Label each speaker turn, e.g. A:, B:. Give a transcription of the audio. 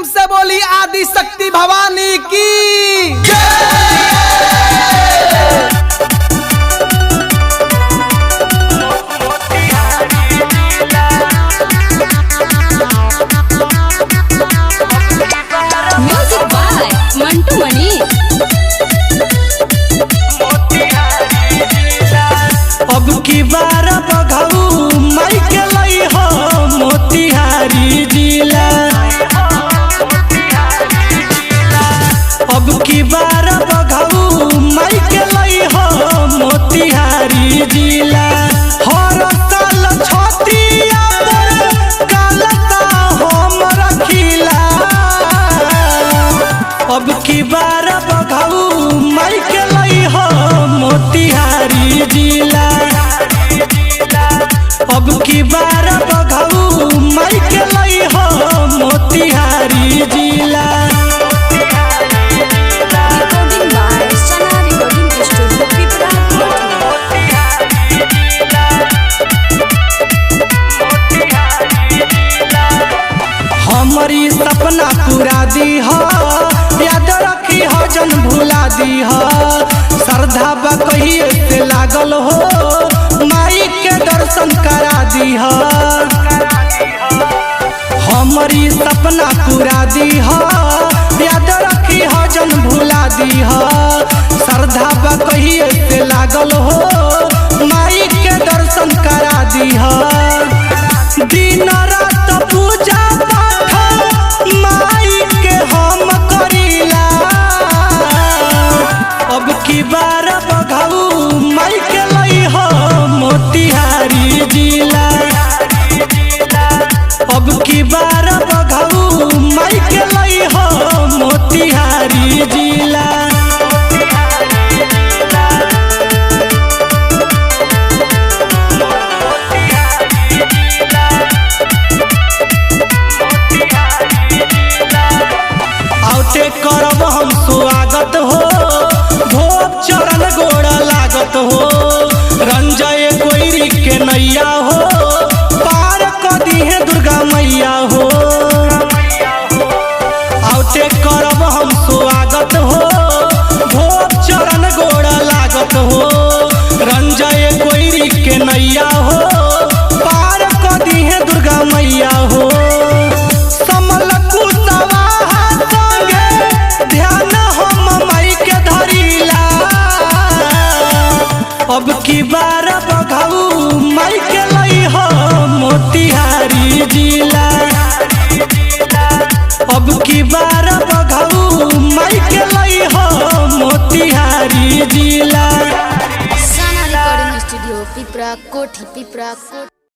A: से बोली आदि शक्ति भवानी की
B: म्यूजिक बाय मंटू मणि।
C: अब की बार बघऊ माई के लई हो मोतिहारी जिला। अब की बार बघऊ माई के लई हो मोतिहारी जिला। हर साल छतिया पर कालता हम रखिला। अब की बार बघऊ माई के लई हो मोतिहारी जिला। अब की बार बघऊ माई के लई हो मोतिहारी जिला।
B: रिकॉर्डिंग बाय सना रिकॉर्डिंग स्टूडियो पिपरा।
C: हमारी सपना पूरा दी हो, याद रखी हो जन भुला दी हो। श्रद्धा बकहिए से लागल हो, माई के दर्शन करा दी हो। हमारी सपना पूरा दी हो, याद रखी हो जन भुला दी हो। श्रद्धा बकहिए से लागल हो, माई के दर्शन करा दी हो। दिन रात पूजा पाठ माई के हम करीला। अब की बार बघऊ माई के लई हो मोतिहारी जिला। अब की बार बघऊ माई के लई हो मोतिहारी जिला। आउटे करब हम स्वागत हो, भोग चरण गोड़ लागत हो। रंजय कोइरी के नैया हो, पार कदी है दुर्गा मैया हो। आउटे करब हम स्वागत हो, भोग चरण गोड़ लागत हो। रंजय कोइरी के नैया हो, पार कदी है दुर्गा मैया हो। समल कुशवाहा संगे ध्यान हम माई के धरिला। अब की बार बघऊ माई के लई हो मोतिहारी जिला। अब की बार बघऊ माई के लई हो मोतिहारी जिला।
B: सना रिकॉर्डिंग स्टूडियो पिपरा कोठी पिपरा।